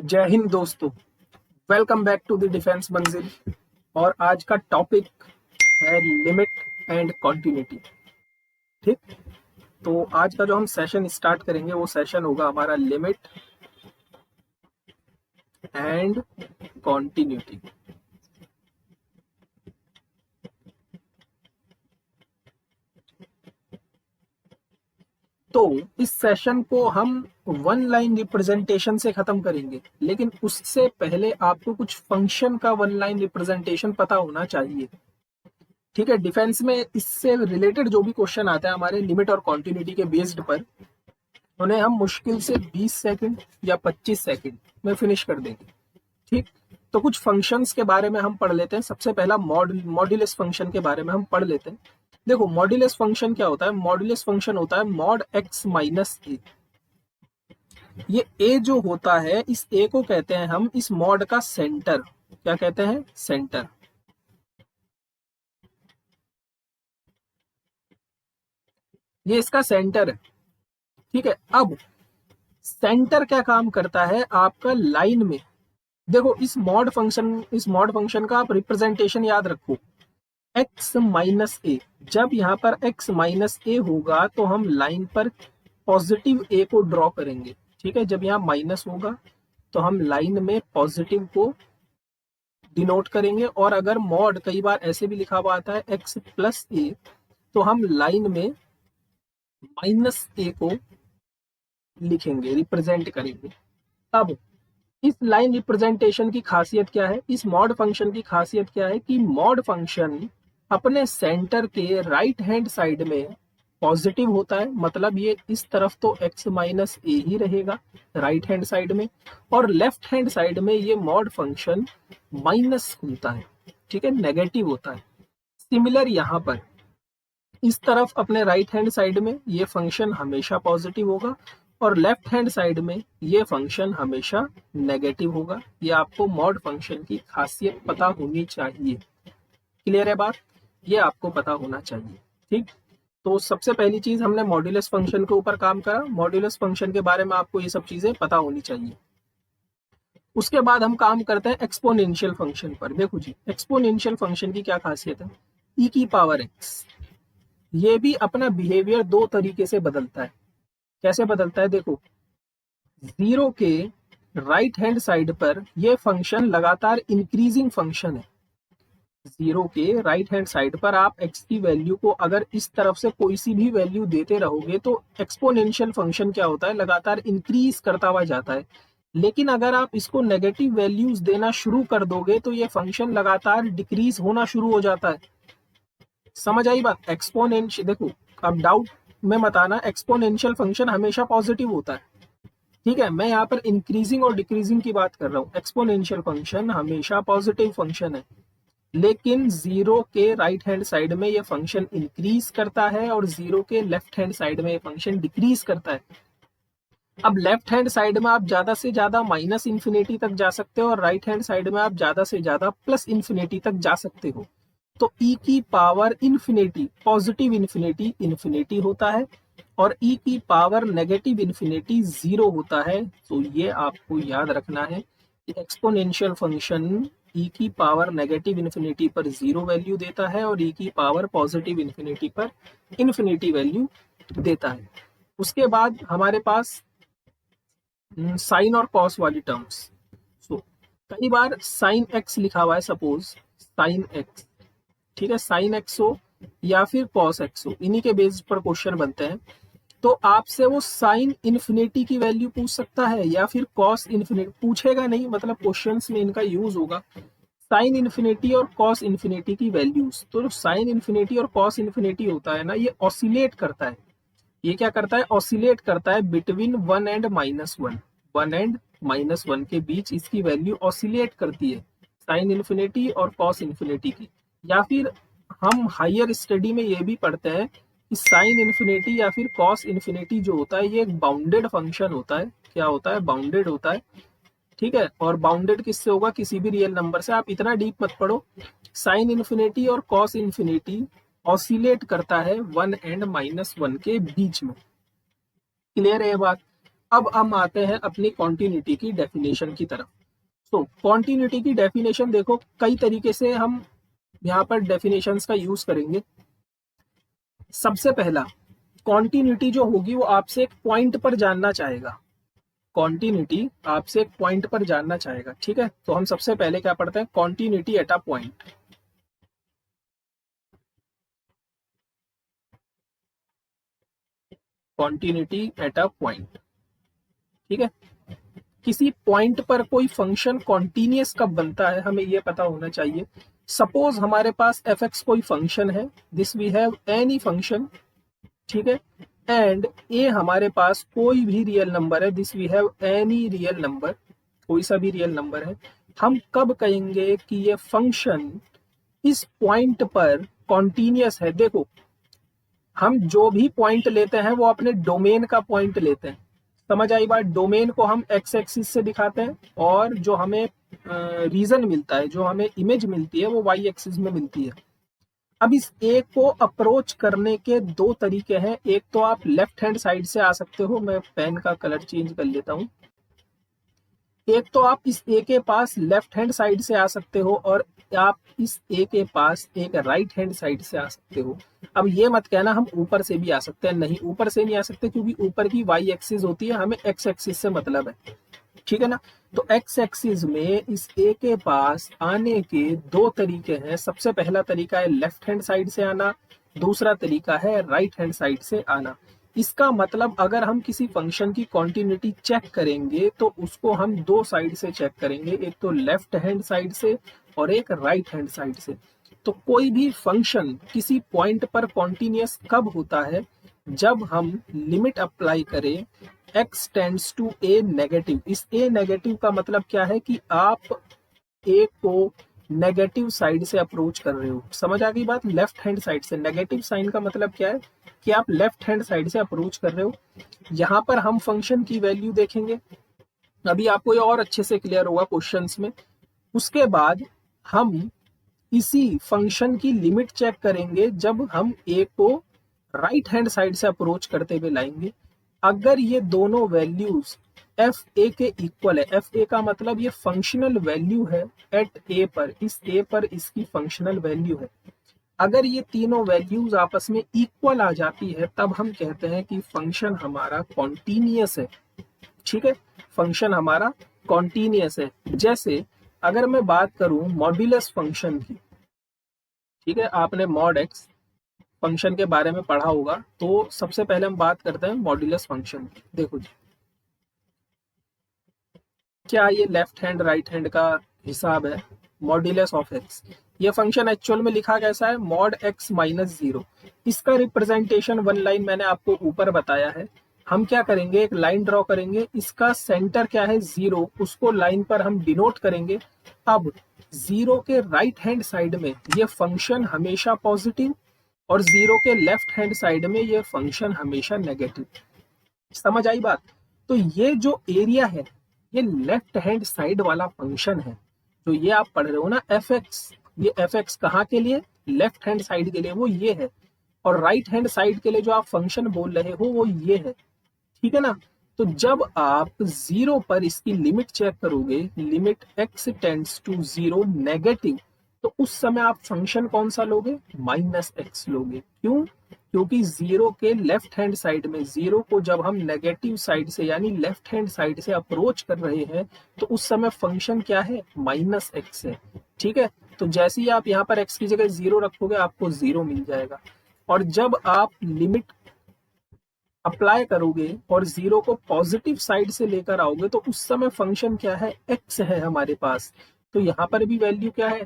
जय हिंद दोस्तों। Welcome back to the defence Manzil. और आज का टॉपिक है लिमिट एंड कॉन्टिन्यूटी। ठीक, तो आज का जो हम सेशन स्टार्ट करेंगे वो सेशन होगा हमारा लिमिट एंड कॉन्टिन्यूटी। तो इस सेशन को हम वन लाइन रिप्रेजेंटेशन से खत्म करेंगे, लेकिन उससे पहले आपको कुछ फंक्शन का वन लाइन रिप्रेजेंटेशन पता होना चाहिए। ठीक है, डिफेंस में इससे रिलेटेड जो भी क्वेश्चन आता है हमारे लिमिट और कॉन्टिन्यूटी के बेस्ड पर, उन्हें हम मुश्किल से 20 सेकंड या 25 सेकंड में फिनिश कर देंगे। ठीक, तो कुछ फंक्शंस के बारे में हम पढ़ लेते हैं। सबसे पहला मॉड्यूलस फंक्शन के बारे में हम पढ़ लेते हैं। देखो, मॉड्यूलस फंक्शन क्या होता है? मॉड्यूलस फंक्शन होता है मॉड एक्स माइनस ए। ये ए जो होता है, इस ए को कहते हैं हम इस मॉड का सेंटर। क्या कहते हैं? सेंटर। ये इसका सेंटर है। ठीक है, अब सेंटर क्या काम करता है आपका लाइन में? देखो, इस मॉड फंक्शन का आप रिप्रेजेंटेशन याद रखो, x माइनस ए। जब यहाँ पर x माइनस ए होगा तो हम लाइन पर पॉजिटिव a को ड्रॉ करेंगे। ठीक है, जब यहाँ माइनस होगा तो हम लाइन में पॉजिटिव को डिनोट करेंगे। और अगर मॉड कई बार ऐसे भी लिखा हुआ आता है x प्लस ए, तो हम लाइन में माइनस ए को लिखेंगे, रिप्रेजेंट करेंगे। अब इस लाइन रिप्रेजेंटेशन की खासियत क्या है? इस मॉड फंक्शन की खासियत क्या है कि मॉड फंक्शन अपने सेंटर के राइट हैंड साइड में पॉजिटिव होता है। मतलब ये इस तरफ तो x माइनस ए ही रहेगा राइट हैंड साइड में, और लेफ्ट हैंड साइड में ये मॉड फंक्शन माइनस होता है। ठीक है, नेगेटिव होता है। सिमिलर यहाँ पर इस तरफ अपने राइट हैंड साइड में ये फंक्शन हमेशा पॉजिटिव होगा, और लेफ्ट हैंड साइड में ये फंक्शन हमेशा नेगेटिव होगा। ये आपको मॉड फंक्शन की खासियत पता होनी चाहिए। क्लियर है बात? ये आपको पता होना चाहिए। ठीक, तो सबसे पहली चीज हमने मॉड्यूलस फंक्शन के ऊपर काम करा। मॉड्यूलस फंक्शन के बारे में आपको ये सब चीजें पता होनी चाहिए। उसके बाद हम काम करते हैं एक्सपोनेंशियल फंक्शन पर। देखो जी, एक्सपोनेंशियल फंक्शन की क्या खासियत है? ई की पावर एक्स, ये भी अपना बिहेवियर दो तरीके से बदलता है। कैसे बदलता है? देखो, जीरो के राइट हैंड साइड पर यह फंक्शन लगातार इंक्रीजिंग फंक्शन है। जीरो के राइट हैंड साइड पर आप एक्स की वैल्यू को अगर इस तरफ से कोई सी भी वैल्यू देते रहोगे तो एक्सपोनेंशियल फंक्शन क्या होता है? लगातार इंक्रीज करता हुआ जाता है। लेकिन अगर आप इसको नेगेटिव वैल्यूज देना शुरू कर दोगे तो ये फंक्शन लगातार डिक्रीज होना शुरू हो जाता है। समझ आई बात? एक्सपोनेंशियल, देखो अब डाउट में मत आना, एक्सपोनेंशियल फंक्शन हमेशा पॉजिटिव होता है। ठीक है, मैं यहाँ पर इंक्रीजिंग और डिक्रीजिंग की बात कर रहा हूँ। एक्सपोनेंशियल फंक्शन हमेशा पॉजिटिव फंक्शन है, लेकिन जीरो के राइट हैंड साइड में ये फंक्शन इंक्रीज करता है और जीरो के लेफ्ट हैंड साइड में ये फंक्शन डिक्रीज करता है। अब लेफ्ट हैंड साइड में आप ज्यादा से ज्यादा माइनस इन्फिनिटी तक जा सकते हो, और राइट हैंड साइड में आप ज्यादा से ज्यादा प्लस इन्फिनिटी तक जा सकते हो। तो ई की power infinity, positive infinity infinity होता है, और ई की पावर नेगेटिव इन्फिनिटी जीरो होता है। तो ये आपको याद रखना है कि एक्सपोनेंशियल फंक्शन ई की पावर नेगेटिव इन्फिनिटी पर जीरो वैल्यू देता है, और ई की पावर पॉजिटिव इन्फिनिटी पर इन्फिनिटी वैल्यू देता है। उसके बाद हमारे पास साइन और कॉस वाली टर्म्स। सो कई बार साइन एक्स लिखा हुआ है, सपोज साइन एक्स। ठीक है, साइन एक्स हो या फिर कॉस एक्स हो, इन्हीं के बेस पर क्वेश्चन बनते हैं। तो आपसे वो साइन इन्फिनिटी की वैल्यू पूछ सकता है या फिर कॉस इन्फिनिटी। पूछेगा नहीं, मतलब क्वेश्चंस में इनका यूज होगा साइन इन्फिनिटी और कॉस इन्फिनिटी की वैल्यूज। तो साइन इन्फिनिटी और कॉस इन्फिनिटी होता है ना, ये ऑसिलेट करता है। ये क्या करता है? ऑसिलेट करता है between one and minus one. One and minus one के बीच इसकी वैल्यू ऑसिलेट करती है, साइन इन्फिनिटी और कॉस इन्फिनिटी की। या फिर हम हायर स्टडी में ये भी पढ़ते हैं कि साइन इन्फिनिटी या फिर कॉस इन्फिनिटी जो होता है ये एक बाउंडेड फंक्शन होता है। क्या होता है? बाउंडेड होता है। ठीक है, और बाउंडेड किससे होगा? किसी भी रियल नंबर से। आप इतना डीप मत पढ़ो। साइन इन्फिनिटी और कॉस इन्फिनिटी ऑसिलेट करता है वन एंड माइनस वन के बीच में। क्लियर है ये बात? अब हम आते हैं अपनी कॉन्टिन्यूटी की डेफिनेशन की तरफ। तो कॉन्टिन्यूटी की डेफिनेशन देखो, कई तरीके से हम यहाँ पर डेफिनेशंस का यूज करेंगे। सबसे पहला, कॉन्टिन्यूटी जो होगी वो आपसे एक पॉइंट पर जानना चाहेगा। कॉन्टिन्यूटी आपसे एक पॉइंट पर जानना चाहेगा, ठीक है। तो हम सबसे पहले क्या पढ़ते हैं, continuity at a point. Continuity at a point, ठीक है। किसी पॉइंट पर कोई फंक्शन कॉन्टिन्यूअस कब बनता है, हमें यह पता होना चाहिए। सपोज हमारे पास एफ एक्स कोई फंक्शन है, this we have any function, ठीक है, एंड ए हमारे पास कोई भी रियल नंबर है, this we have any real number, कोई सा भी रियल नंबर है। हम कब कहेंगे कि ये फंक्शन इस पॉइंट पर कॉन्टिन्यूअस है? देखो, हम जो भी पॉइंट लेते हैं वो अपने डोमेन का पॉइंट लेते हैं। समझ आई बात? डोमेन को हम एक्स एक्सिस से दिखाते हैं और जो हमें रीजन मिलता है, जो हमें इमेज मिलती है, वो वाई एक्सिस में मिलती है। अब इस ए को अप्रोच करने के दो तरीके हैं। एक तो आप लेफ्ट हैंड साइड से आ सकते हो, मैं पेन का कलर चेंज कर लेता हूं। एक तो आप इस ए के पास लेफ्ट हैंड साइड से आ सकते हो और आप इस ए के पास एक राइट हैंड साइड से आ सकते हो। अब ये मत कहना हम ऊपर से भी आ सकते हैं, नहीं, ऊपर से नहीं आ सकते, क्योंकि ऊपर की वाई एक्सिस होती है, हमें एक्स एक्सिस से मतलब है, ठीक है ना। तो एक्स एक्सिस में इस ए के पास आने के दो तरीके हैं। सबसे पहला तरीका है लेफ्ट हैंड साइड से आना, दूसरा तरीका है राइट हैंड साइड से आना। इसका मतलब अगर हम किसी फंक्शन की कॉन्टिन्यूटी चेक करेंगे तो उसको हम दो साइड से चेक करेंगे, एक तो लेफ्ट हैंड साइड से और एक राइट हैंड साइड से। तो कोई भी फंक्शन किसी पॉइंट पर कॉन्टिन्यूअस कब होता है? जब हम लिमिट अप्लाई करें x tends to a negative. इस ए नेगेटिव का मतलब क्या है कि आप ए को नेगेटिव साइड से अप्रोच कर रहे हो। समझ आ गई बात? लेफ्ट हैंड साइड से। नेगेटिव साइन का मतलब क्या है कि आप लेफ्ट हैंड साइड से अप्रोच कर रहे हो। यहां पर हम फंक्शन की वैल्यू देखेंगे, अभी आपको ये और अच्छे से क्लियर होगा क्वेश्चंस में। उसके बाद हम इसी फंक्शन की लिमिट चेक करेंगे जब हम ए को राइट हैंड साइड से अप्रोच करते हुए लाएंगे। अगर ये दोनों वैल्यूज एफ ए के इक्वल है, एफ ए का मतलब ये फंक्शनल वैल्यू है एट ए पर, इस ए पर इसकी फंक्शनल वैल्यू है। अगर ये तीनों वैल्यूज आपस में इक्वल आ जाती है तब हम कहते हैं कि फंक्शन हमारा कॉन्टिन्यूअस है, ठीक है, फंक्शन हमारा कॉन्टिन्यूअस है। जैसे अगर मैं बात करूं मॉड्यूलस फंक्शन की, ठीक है, आपने मॉड एक्स फंक्शन के बारे में पढ़ा होगा, तो सबसे पहले हम बात करते हैं मॉड्यूलस फंक्शन की। देखो जी, क्या ये लेफ्ट हैंड राइट हैंड का हिसाब है? मॉड्यूलस ऑफ एक्स, ये फंक्शन एक्चुअल में लिखा कैसा है? Mod x minus zero. इसका रिप्रेजेंटेशन वन लाइन मैंने आपको ऊपर बताया है। हम क्या करेंगे, एक लाइन ड्रॉ करेंगे, इसका सेंटर क्या है? जीरो, उसको लाइन पर हम डिनोट करेंगे। अब जीरो के राइट हैंड साइड में ये फंक्शन हमेशा पॉजिटिव और जीरो के लेफ्ट हैंड साइड में ये फंक्शन हमेशा नेगेटिव। समझ आई बात? तो ये जो एरिया है, ये लेफ्ट हैंड साइड वाला फंक्शन है। तो ये आप पढ़ रहे हो ना एफ एक्स, ये एफ एक्स कहाँ के लिए? लेफ्ट हैंड साइड के लिए, वो ये है। और राइट हैंड साइड के लिए जो आप फंक्शन बोल रहे हो वो ये है, ठीक है ना। तो जब आप जीरो पर इसकी लिमिट चेक करोगे, limit x tends to zero negative, तो उस समय आप फंक्शन कौन सा लोगे? माइनस एक्स लोगे। क्यों? क्योंकि जीरो के लेफ्ट हैंड साइड में, जीरो को जब हम नेगेटिव साइड से यानी लेफ्ट हैंड साइड से अप्रोच कर रहे हैं तो उस समय फंक्शन क्या है? माइनस एक्स है, ठीक है। तो जैसे ही आप यहाँ पर एक्स की जगह जीरो रखोगे आपको जीरो मिल जाएगा। और जब आप लिमिट अप्लाई करोगे और जीरो को पॉजिटिव साइड से लेकर आओगे तो उस समय फंक्शन क्या है? एक्स है हमारे पास। तो यहाँ पर भी वैल्यू क्या है?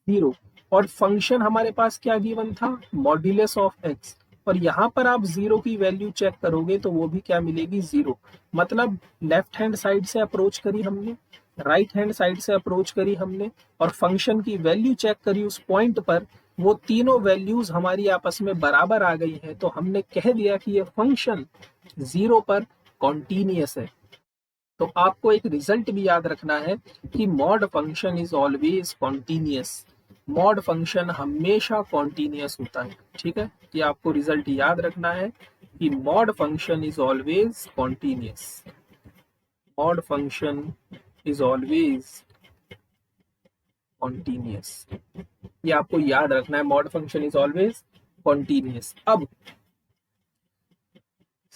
जीरो। और फंक्शन हमारे पास क्या गिवन था? Modulus of x. और यहाँ पर आप जीरो की वैल्यू चेक करोगे तो वो भी क्या मिलेगी? जीरो। मतलब लेफ्ट हैंड साइड से अप्रोच करी हमने, राइट हैंड साइड से अप्रोच करी हमने, और फंक्शन की वैल्यू चेक करी उस पॉइंट पर, वो तीनों वैल्यूज हमारी आपस में बराबर आ गई है, तो हमने कह दिया कि ये फंक्शन जीरो पर कॉन्टिन्यूअस है। तो आपको एक रिजल्ट भी याद रखना है कि mod function is always continuous. Mod function हमेशा कॉन्टिन्यूअस होता है, ठीक है। ये आपको रिजल्ट याद रखना है कि mod function is always continuous. Mod function is always continuous. ये आपको याद रखना है, mod function is always continuous. अब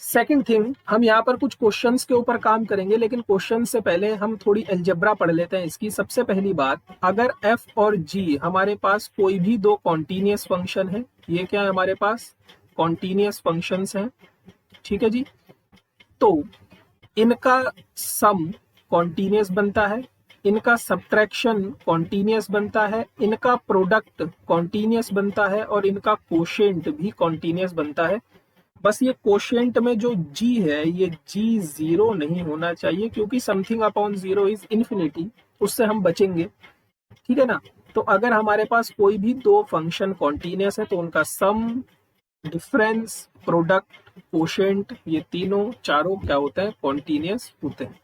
सेकंड थिंग, हम यहाँ पर कुछ क्वेश्चंस के ऊपर काम करेंगे, लेकिन क्वेश्चन से पहले हम थोड़ी अलजेब्रा पढ़ लेते हैं इसकी। सबसे पहली बात, अगर f और g हमारे पास कोई भी दो कॉन्टिन्यूस फंक्शन है, ये क्या है हमारे पास कॉन्टिन्यूस फंक्शंस हैं, ठीक है जी, तो इनका सम कॉन्टिन्यूस बनता है, इनका सब्ट्रैक्शन कॉन्टिन्यूस बनता है, इनका प्रोडक्ट कॉन्टिन्यूस बनता है और इनका कोशेंट भी कॉन्टिन्यूस बनता है। बस ये कोशेंट में जो g है, ये g जीरो नहीं होना चाहिए, क्योंकि something upon zero is infinity, उससे हम बचेंगे, ठीक है ना। तो अगर हमारे पास कोई भी दो फंक्शन कॉन्टिन्यूस है तो उनका सम, डिफरेंस, प्रोडक्ट, कोशेंट, ये तीनों चारों क्या होते हैं, कॉन्टिन्यूस होते हैं।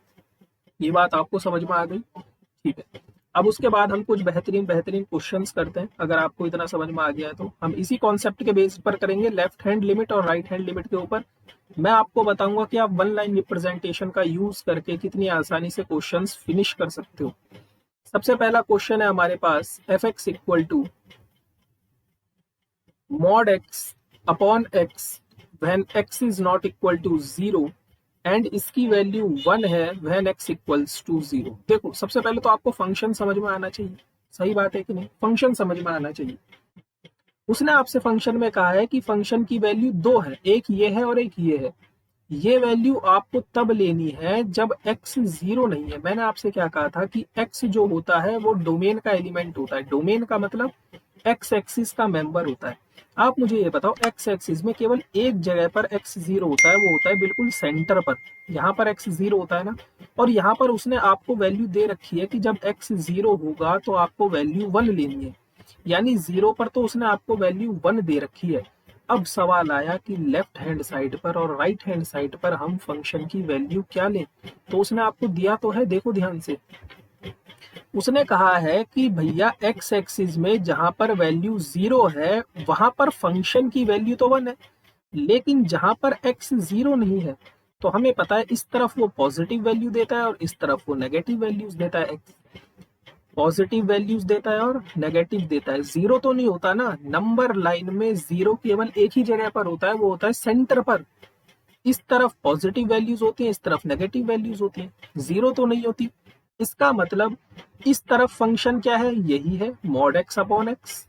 ये बात आपको समझ में आ गई, ठीक है। अब उसके बाद हम कुछ बेहतरीन क्वेश्चंस करते हैं। अगर आपको इतना समझ में आ गया है तो हम इसी कॉन्सेप्ट के बेस पर करेंगे, लेफ्ट हैंड लिमिट और राइट हैंड लिमिट के ऊपर। मैं आपको बताऊंगा कि आप वन लाइन रिप्रेजेंटेशन का यूज करके कितनी आसानी से क्वेश्चंस फिनिश कर सकते हो। सबसे पहला क्वेश्चन है हमारे पास, f x equal to mod x upon x when x is not equal to zero and इसकी वैल्यू 1 है व्हेन x इक्वल्स टू 0। देखो, सबसे पहले तो आपको फंक्शन समझ में आना चाहिए, सही बात है कि नहीं, फंक्शन समझ में आना चाहिए। उसने आपसे फंक्शन में कहा है कि फंक्शन की वैल्यू दो है, एक ये है और एक ये है। ये वैल्यू आपको तब लेनी है जब x जीरो नहीं है। मैंने आपसे क्या कहा था कि x जो होता है वो डोमेन का एलिमेंट होता है। डोमेन का मतलब x एक्सिस का मेंबर होता है। आप मुझे ये बताओ, x एक्सिस में केवल एक जगह पर x जीरो होता है, वो होता है बिल्कुल सेंटर पर। यहाँ पर x जीरो होता है ना, और यहाँ पर उसने आपको वैल्यू दे रखी है कि जब x जीरो होगा तो आपको वैल्यू 1 लेनी है, यानी जीरो पर तो उसने आपको वैल्यू 1 दे रखी है। अब सवाल आया कि लेफ्ट हैंड साइड पर और राइट हैंड साइड पर हम फंक्शन की वैल्यू क्या लें। तो उसने आपको दिया तो है, देखो ध्यान से, उसने कहा है कि भैया एक्स एक्सिस में जहां पर वैल्यू जीरो है वहां पर फंक्शन की वैल्यू तो 1 है, लेकिन जहां पर एक्स जीरो नहीं है तो हमें पता है इस तरफ वो पॉजिटिव वैल्यू देता है और इस तरफ वो नेगेटिव वैल्यूज देता है। एक्स पॉजिटिव वैल्यूज देता है और नेगेटिव देता है। जीरो तो नहीं होता ना, नंबर लाइन में जीरो केवल एक ही जगह पर होता है, वो होता है सेंटर पर। इस तरफ पॉजिटिव वैल्यूज होती हैं, इस तरफ नेगेटिव वैल्यूज होती हैं, जीरो तो नहीं होती। इसका मतलब इस तरफ फंक्शन क्या है, यही है मॉड एक्स अपॉन एक्स,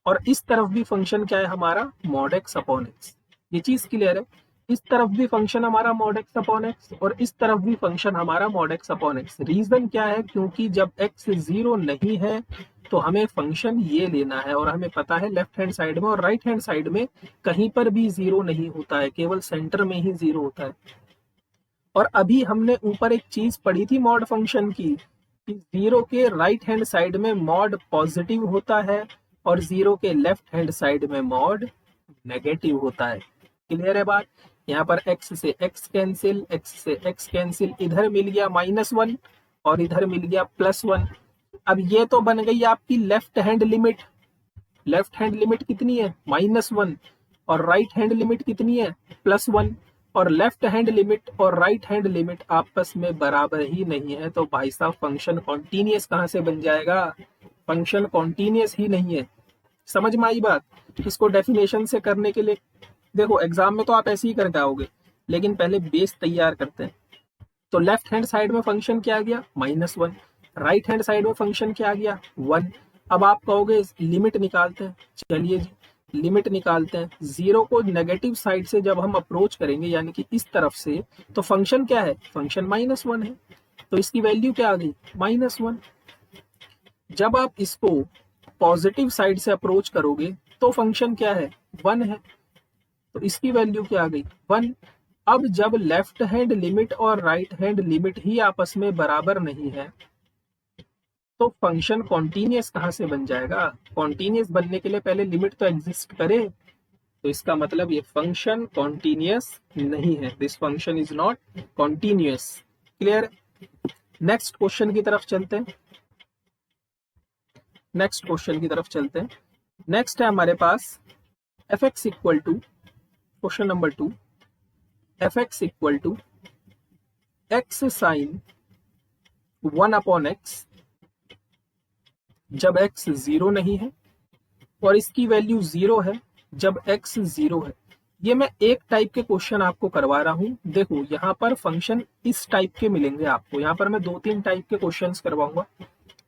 और इस तरफ भी फंक्शन क्या है हमारा, मॉड एक्स अपॉन एक्स। ये चीज क्लियर है। इस तरफ भी फंक्शन हमारा मॉड एक्स अपॉन एक्स और इस तरफ भी फंक्शन हमारा mod x upon x. Reason क्या है, क्योंकि जब एक्स जीरो नहीं है तो हमें फंक्शन ये लेना है, और हमें पता है लेफ्ट हैंड साइड में और राइट हैंड साइड में कहीं पर भी जीरो नहीं होता है, केवल सेंटर में ही जीरो होता है। और अभी हमने ऊपर एक चीज पढ़ी थी मॉड फंक्शन की, कि जीरो के राइट हैंड साइड में मॉड पॉजिटिव होता है और जीरो के लेफ्ट हैंड साइड में मॉड नेगेटिव होता है। क्लियर है बात। यहाँ पर x से x कैंसिल, x से x कैंसिल, इधर मिल गया -1 और इधर मिल गया +1। अब ये तो बन गई आपकी left hand limit. Left hand limit कितनी है, -1, और राइट हैंड लिमिट कितनी है, +1। और लेफ्ट हैंड लिमिट और राइट हैंड लिमिट आपस में बराबर ही नहीं है, तो भाई साहब फंक्शन कॉन्टिन्यूस कहाँ से बन जाएगा, फंक्शन कॉन्टिन्यूस ही नहीं है। समझ में आई बात। इसको डेफिनेशन से करने के लिए देखो, एग्जाम में तो आप ऐसे ही करके आओगे, लेकिन पहले बेस तैयार करते हैं। तो लेफ्ट हैंड साइड में फंक्शन क्या आ गया, -1, राइट हैंड साइड में फंक्शन क्या आ गया, 1। अब आप कहोगे लिमिट निकालते हैं, चलिए जी लिमिट निकालते हैं। जीरो को नेगेटिव साइड से जब हम अप्रोच करेंगे, यानी कि इस तरफ से, तो फंक्शन क्या है, फंक्शन -1 है, तो इसकी वैल्यू क्या आ गई, -1। जब आप इसको पॉजिटिव साइड से अप्रोच करोगे तो फंक्शन क्या है, 1 है, तो इसकी वैल्यू क्या आ गई, 1। अब जब लेफ्ट हैंड लिमिट और राइट हैंड लिमिट ही आपस में बराबर नहीं है तो फंक्शन कॉन्टिन्यूस कहां से बन जाएगा। कॉन्टिन्यूस बनने के लिए पहले लिमिट तो एग्जिस्ट करे, तो इसका मतलब ये फंक्शन कॉन्टिन्यूस नहीं है, this function is not continuous. Clear. Next question की तरफ चलते हैं, नेक्स्ट क्वेश्चन की तरफ चलते हैं। नेक्स्ट है हमारे पास f x equal to, question number 2, f x equal to x sine 1/x जब x 0 नहीं है, और इसकी वैल्यू 0 है जब x 0 है। ये मैं एक टाइप के क्वेश्चन आपको करवा रहा हूं। देखो यहाँ पर फंक्शन इस टाइप के मिलेंगे आपको, यहाँ पर मैं 2-3 टाइप के क्वेश्चंस करवाऊंगा।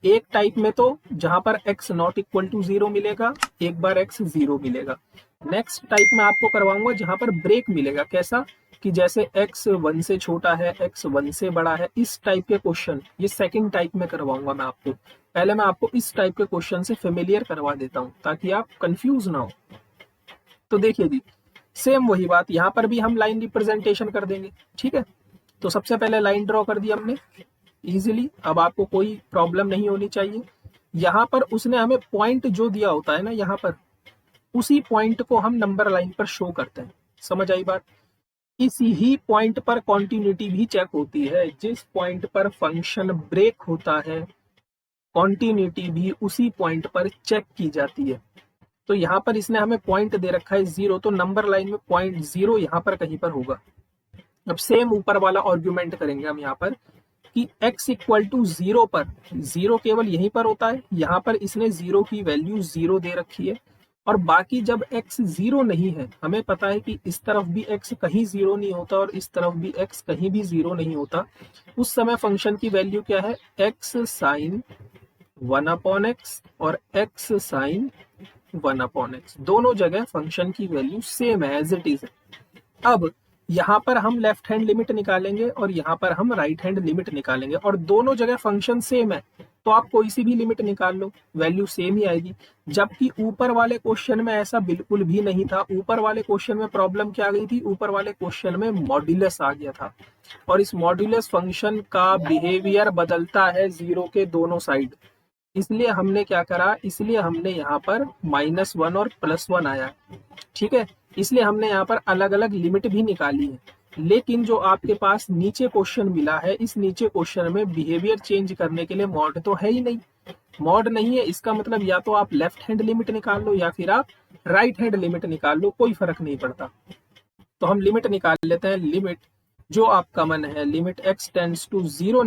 एक टाइप में तो जहां पर x नॉट इक्वल टू 0 मिलेगा, एक बार x 0 मिलेगा। नेक्स्ट टाइप में आपको करवाऊंगा जहां पर ब्रेक मिलेगा। कैसा कि जैसे x 1 से छोटा है, x 1 से बड़ा है, इस टाइप के क्वेश्चन ये सेकंड टाइप में करवाऊंगा मैं आपको। पहले मैं आपको इस टाइप के क्वेश्चन से फेमिलियर करवा देता हूं ताकि आप कंफ्यूज ना हो। तो देखिए जी, सेम वही बात, यहाँ पर भी हम लाइन रिप्रेजेंटेशन कर देंगे। ठीक है, तो सबसे पहले लाइन ड्रॉ कर दी हमने इजीली, अब आपको कोई प्रॉब्लम नहीं होनी चाहिए। यहाँ पर उसने हमें पॉइंट जो दिया होता है ना, यहाँ पर उसी पॉइंट को हम नंबर लाइन पर शो करते हैं। समझ आई बात? इसी ही पॉइंट पर कॉन्टिन्यूटी भी चेक होती है। जिस पॉइंट पर फंक्शन ब्रेक होता है, कॉन्टिन्यूटी भी उसी पॉइंट पर चेक की जाती है। तो यहाँ पर इसने हमें पॉइंट दे रखा है 0, तो नंबर लाइन में पॉइंट 0 यहाँ पर कहीं पर होगा। अब सेम ऊपर वाला आर्ग्यूमेंट करेंगे हम यहाँ पर कि x इक्वल टू 0 पर 0 केवल यहीं पर होता है। यहाँ पर इसने 0 की वैल्यू 0 दे रखी है, और बाकी जब x 0 नहीं है, हमें पता है कि इस तरफ भी x कहीं 0 नहीं होता और इस तरफ भी x कहीं भी 0 नहीं होता, उस समय फंक्शन की वैल्यू क्या है, x साइन 1/x और x साइन 1/x। दोनों जगह फंक्शन की वैल्यू सेम है, एज इट इज है। अब यहाँ पर हम लेफ्ट हैंड लिमिट निकालेंगे और यहाँ पर हम राइट हैंड लिमिट निकालेंगे, और दोनों जगह फंक्शन सेम है, तो आप कोई सी भी लिमिट निकाल लो, वैल्यू सेम ही आएगी। जबकि ऊपर वाले क्वेश्चन में ऐसा बिल्कुल भी नहीं था। ऊपर वाले क्वेश्चन में प्रॉब्लम क्या आ गई थी, ऊपर वाले क्वेश्चन में मॉड्यूलस आ गया था, और इस मॉड्यूलस फंक्शन का बिहेवियर बदलता है 0 के दोनों साइड। इसलिए हमने क्या करा, इसलिए हमने यहाँ पर -1 और +1 आया। ठीक है, इसलिए हमने यहाँ पर अलग अलग लिमिट भी निकाली है। लेकिन जो आपके पास नीचे क्वेश्चन मिला है, इस नीचे क्वेश्चन में बिहेवियर चेंज करने के लिए मॉड तो है ही नहीं। मॉड नहीं है, इसका मतलब या तो आप लेफ्ट हैंड लिमिट निकाल लो या फिर आप राइट हैंड लिमिट निकाल लो, कोई फर्क नहीं पड़ता। तो हम लिमिट निकाल लेते हैं। लिमिट जो आपका मन है, limit x tends to 0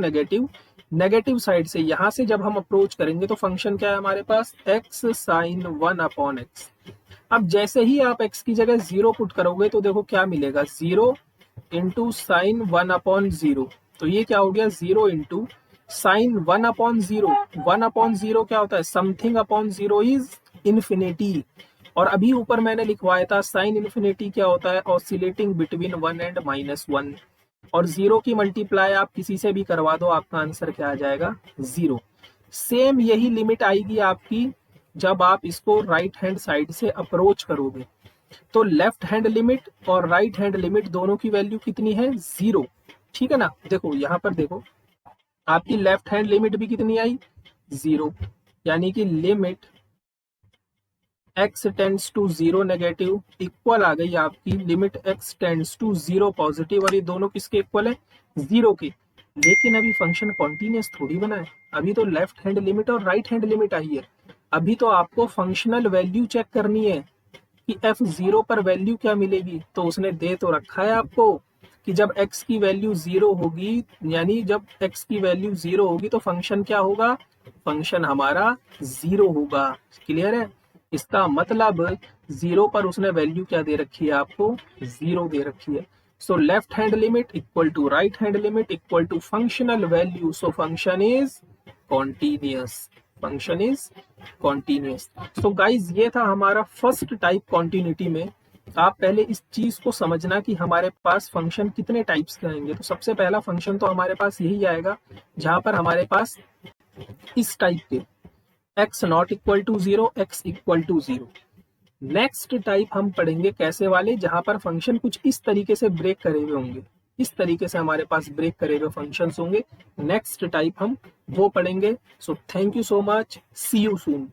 negative side से, यहां से जब हम अप्रोच करेंगे तो फंक्शन क्या है हमारे पास, x साइन 1/x। अब जैसे ही आप x की जगह 0 पुट करोगे तो देखो क्या मिलेगा, 0 इंटू साइन 1/0। तो ये क्या हो गया, 0 इंटू साइन 1/0। 1/0 क्या होता है, समथिंग अपॉन 0 इज इन्फिनिटी। और अभी ऊपर मैंने लिखवाया था साइन इन्फिनिटी क्या होता है, ऑसिलेटिंग बिटवीन 1 एंड -1। और 0 की मल्टीप्लाई आप किसी से भी करवा दो, आपका आंसर क्या आ जाएगा, 0। सेम यही लिमिट आएगी आपकी जब आप इसको राइट हैंड साइड से अप्रोच करोगे। तो लेफ्ट हैंड लिमिट और राइट हैंड लिमिट दोनों की वैल्यू कितनी है, 0। ठीक है ना, देखो यहाँ पर देखो आपकी लेफ्ट हैंड लिमिट भी कितनी आई, 0, यानी कि limit x tends to 0 negative equal आ गई आपकी limit x tends to 0 positive, और ये दोनों किसके इक्वल है, 0 के। लेकिन अभी फंक्शन कॉन्टिन्यूअस थोड़ी बना है, अभी तो लेफ्ट हैंड लिमिट और राइट हैंड लिमिट आई है। अभी तो आपको फंक्शनल वैल्यू चेक करनी है कि f0 पर वैल्यू क्या मिलेगी। तो उसने दे तो रखा है आपको कि जब x की वैल्यू 0 होगी, यानी जब x की वैल्यू 0 होगी तो फंक्शन क्या होगा, फंक्शन हमारा 0 होगा। क्लियर है, इसका मतलब 0 पर उसने वैल्यू क्या दे रखी है आपको, 0 दे रखी है। So left hand limit equal to right hand limit equal to functional value. So function is continuous, function is continuous. So guys ये था हमारा फर्स्ट टाइप कॉन्टिन्यूटी में। आप पहले इस चीज को समझना कि हमारे पास फंक्शन कितने टाइप्स के आएंगे। तो सबसे पहला फंक्शन तो हमारे पास यही आएगा जहां पर हमारे पास इस टाइप के x not equal to 0, x equal to 0। Next type हम पढ़ेंगे कैसे वाले, जहां पर फंक्शन कुछ इस तरीके से ब्रेक करे हुए होंगे, इस तरीके से हमारे पास ब्रेक करे हुए फंक्शंस होंगे। नेक्स्ट टाइप हम वो पढ़ेंगे। So thank you so much, see you soon.